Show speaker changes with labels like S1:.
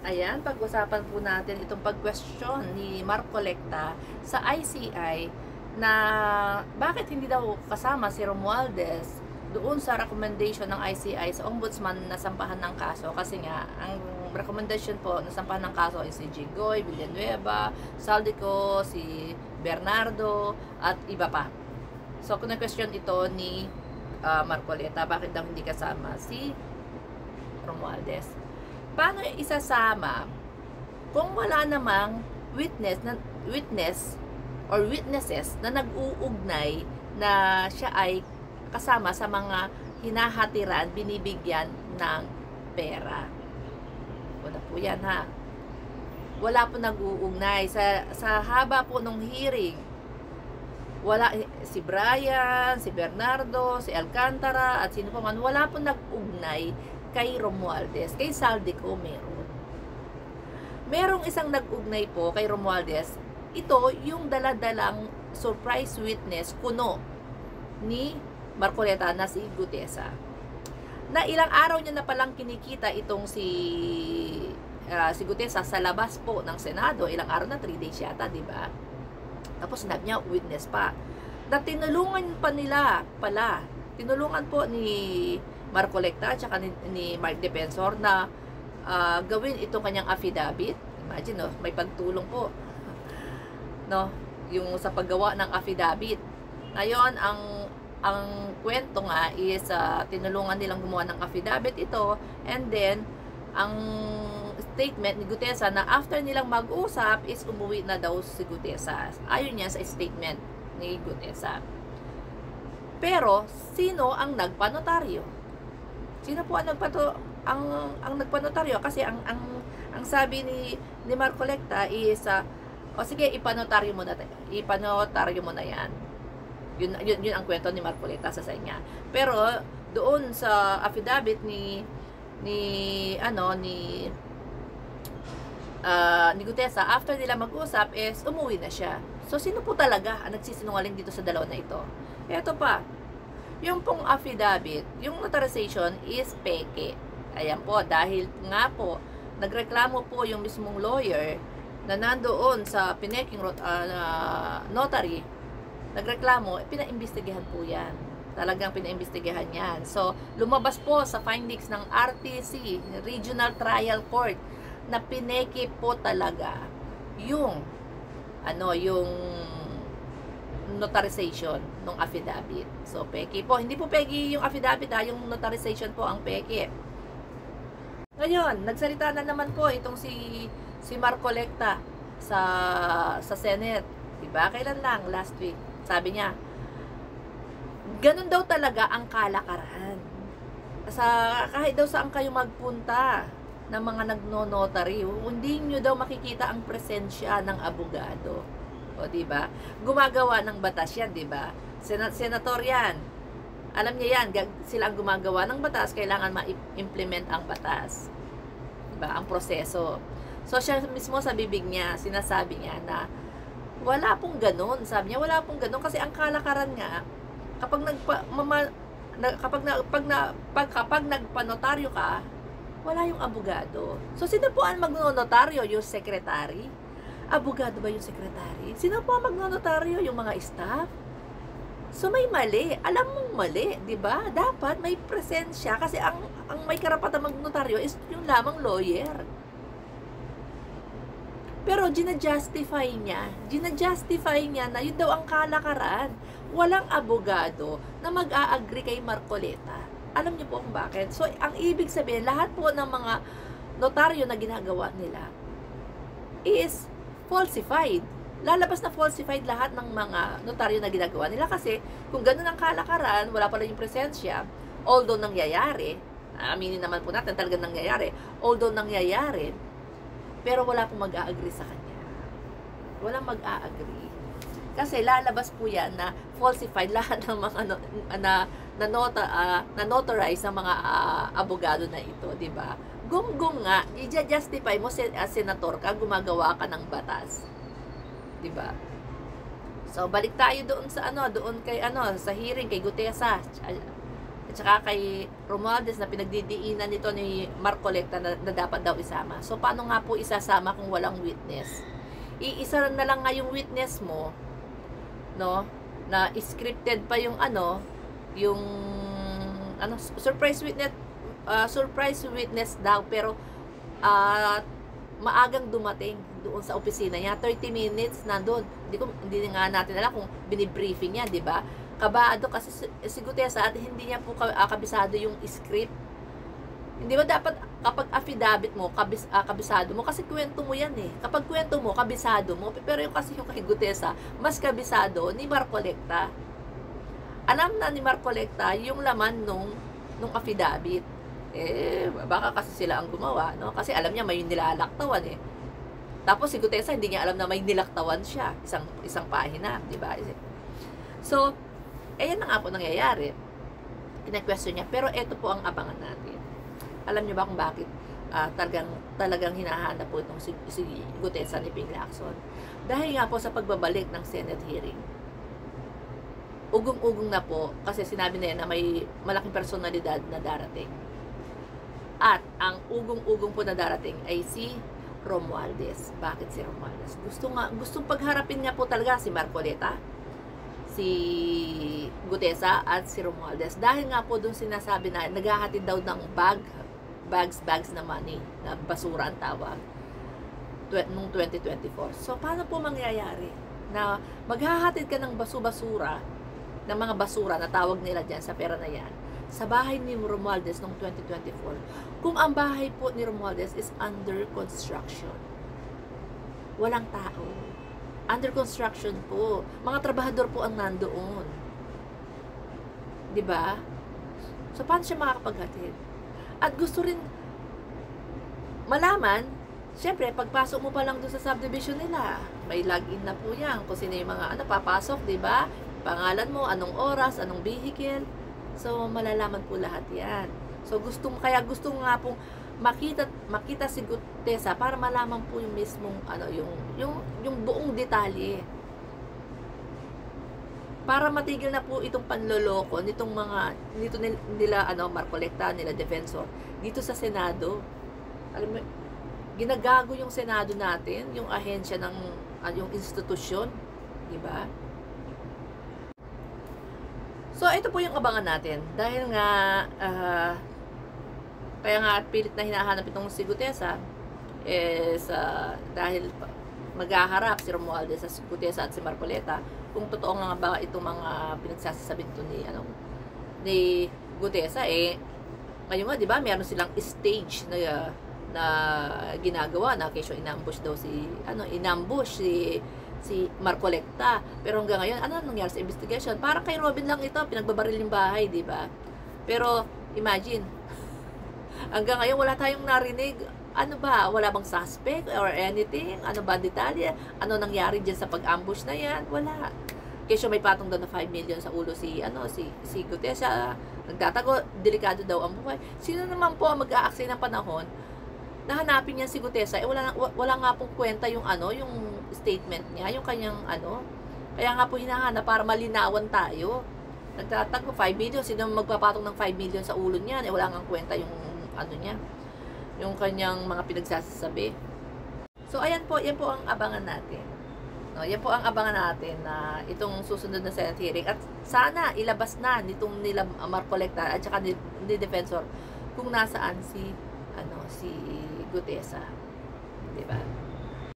S1: Ayan, pag-usapan po natin itong pag-question ni Marcolecta sa ICI na bakit hindi daw kasama si Romualdez doon sa recommendation ng ICI sa ombudsman na sampahan ng kaso. Kasi nga, ang recommendation po na sampahan ng kaso ay si Jinggoy, Villanueva, Saldico, si Bernardo, at iba pa. So, kung na-question ito ni Marcoleta, bakit daw hindi kasama si Romualdez? Paano isasama kung wala namang witness or witnesses na nag-uugnay na siya ay kasama sa mga hinahatiran, binibigyan ng pera? Wala po yan, ha? Wala po nag-uugnay. Sa haba po nung hearing, wala si Brian, si Bernardo, si Alcantara, at sino pa man, wala po nag-ugnay kay Romualdez. Kay Saldico meron. Merong isang nag-ugnay po kay Romualdez. Ito yung daladalang surprise witness kuno ni Marcoleta na si Gutesa. Na ilang araw niya na palang kinikita itong si Gutesa sa labas po ng Senado. Ilang araw na, 3 days yata, di ba? Tapos sinabi niya, witness pa. Na tinulungan pa nila pala. Tinulungan po ni Marcolecta at saka ni Mark Defensor na gawin itong kanyang affidavit. Imagine, no? May pagtulong po. No? Yung sa paggawa ng affidavit. Ngayon, ang kwento nga is tinulungan nilang gumawa ng affidavit ito, and then ang statement ni Gutesa na after nilang mag-usap is umuwi na daw si Gutesa. Ayon niya sa statement ni Gutesa. Pero sino ang nagpanotaryo? Sino po ang nagpanotaryo? Kasi ang sabi ni Marcolecta is o sige, ipanotaryo mo na yan. Yun ang kwento ni Marcolecta sa niya. Pero doon sa affidavit ni Gutesa, after nila mag-usap is umuwi na siya. So sino po talaga ang nagsisinungaling dito sa dalawa na ito? Ito pa, yung pong affidavit, yung notarization is peke. Ayan po, dahil nga po nagreklamo po yung mismong lawyer na nandoon sa Pineking notary, nagreklamo, pinaimbestigahan po yan. Talagang pinaimbestigahan yan. So, lumabas po sa findings ng RTC, Regional Trial Court, na pineke po talaga yung yung notarization ng affidavit. So, peke po. Hindi po peke yung affidavit, yung notarization po ang peke. Ngayon, nagsalita na naman po itong si Marcolecta sa Senate. Diba? Kailan lang? Last week. Sabi niya, ganun daw talaga ang kalakaran. Kahit daw saan kayo magpunta ng mga nagno-notary, hindi nyo daw makikita ang presensya ng abogado. O, diba? Gumagawa ng batas yan, diba? Senator yan. Alam niya yan, sila ang gumagawa ng batas, kailangan ma-implement ang batas. Diba? Ang proseso. So, siya mismo sa bibig niya, sinasabi niya na wala pong ganun. Sabi niya, wala pong ganun. Kasi ang kalakaran nga, kapag nagpanotaryo ka, wala yung abogado. So, sino po ang magnonotaryo? Yung secretary? Abogado ba yung secretary? Sino po ang magnonotaryo? Yung mga staff? So, may mali. Alam mong mali, di ba? Dapat may presensya kasi ang may karapatan magnotaryo is yung lamang lawyer. Pero ginajustify niya na yun daw ang kalakaran. Walang abogado na mag-a-agree kay Marcoleta. Alam niyo po kung bakit? So, ang ibig sabihin, lahat po ng mga notaryo na ginagawa nila is falsified. Lalabas na falsified lahat ng mga notaryo na ginagawa nila kasi kung ganun ang kalakaran, wala pala yung presensya, although nangyayari, aminin naman po natin talagang nangyayari, although nangyayari, pero wala pong mag-a-agree sa kanya. Walang mag-a-agree. Kasi lalabas po yan na falsified lahat ng mga na notarize ng mga abogado na ito, di ba? Gum nga, i-justify mo senator ka, gumagawa ka ng batas. Di ba? So balik tayo doon sa doon kay sa hearing kay Gutesa. At tsaka kay Romualdez na pinagdidiinan nito ni Marcolecta na dapat daw isama. So, paano nga po isasama kung walang witness? Iisa na lang nga yung witness mo, no? Na scripted pa yung yung surprise witness daw, pero maagang dumating doon sa opisina niya, 30 minutes nandun. Hindi nga natin alam kung binibriefing niya, di ba? Kabado kasi si Gutesa at hindi niya po kabisado yung script. Hindi ba dapat kapag affidavit mo, kabisado mo, kasi kwento mo yan eh. Kapag kwento mo, kabisado mo, pero yung kasi yung kay Gutesa, mas kabisado ni Marcolecta. Alam na ni Marcolecta yung laman nung affidavit. Baka kasi sila ang gumawa, no? Kasi alam niya may nilalaktawan eh. Tapos si Gutesa hindi niya alam na may nilaktawan siya, isang pahina, di ba? So, ayan na nga po nangyayari. Ina-question niya, pero ito po ang abangan natin. Alam niyo ba kung bakit talagang hinahanap po itong si Gutesa ni Ping Lacson? Dahil nga po sa pagbabalik ng Senate hearing. Ugong-ugong na po kasi sinabi na yan na may malaking personalidad na darating. At ang ugong-ugong po na darating ay si Romualdez. Bakit si Romualdez? Gustong pagharapin nga po talaga si Marcoleta, si Gutesa at si Romualdez. Dahil nga po dun sinasabi na naghahatid daw ng bags na money, na basura ang tawag, noong 2024. So, paano po mangyayari na maghahatid ka ng basura, ng mga basura na tawag nila dyan sa pera na yan, sa bahay ni Romualdez noong 2024, kung ang bahay po ni Romualdez is under construction? Walang tao. Under construction po. Mga trabahador po ang nandoon. Diba? So, paano siya makakapaghatid? At gusto rin malaman, syempre, pagpasok mo pa lang doon sa subdivision nila, may login na po yan. Kung sino yung mga papasok, diba? Pangalan mo, anong oras, anong vehicle. So, malalaman po lahat yan. So, kaya gusto nga pong makita si Gutesa para malaman po yung mismong, yung buong detalye. Para matigil na po itong panloloko nitong nila Marcolecta, nila Defensor dito sa Senado. Alam mo, ginagago yung Senado natin, yung ahensya ng yung institusyon, di ba? So ito po yung abangan natin dahil nga kaya nga pilit na hinahanap itong si Gutesa dahil maghaharap si Romualdez sa si Gutesa at si Marcoleta kung totoo nga ba itong mga pinagsasabi ito ni Gutesa. Ngayon nga, di ba, meron silang stage na ginagawa na kesyo inambush daw si Marcolecta. Pero hanggang ngayon, ano nangyari sa investigation? Parang kay Robin lang ito, pinagbabaril yung bahay, di ba? Pero imagine, hanggang ngayon wala tayong narinig. Ano ba? Wala bang suspect or anything? Ano ba detalye? Ano nangyari dyan sa pag-ambush na yan? Wala. Kesyo may patong daw na 5 million sa ulo si Gutesa. Nagtatago, delikado daw ang buhay. Sino naman po ang mag-aaksay ng panahon na hanapin niya si Gutesa? Wala nga pong kwenta yung yung statement niya, yung kanyang Kaya nga po hinahanap para malinawan tayo. Nagtatago 5 million, sino magpapatong ng 5 million sa ulo niya? Wala nga kwenta yung niya, yung kanyang mga pinagsasabi. So ayan po, yan po ang abangan natin. No, yan po ang abangan natin na itong susunod na Senate hearing at sana ilabas na nitong nila Marcolecta at saka ni Defensor kung nasaan si Gutesa.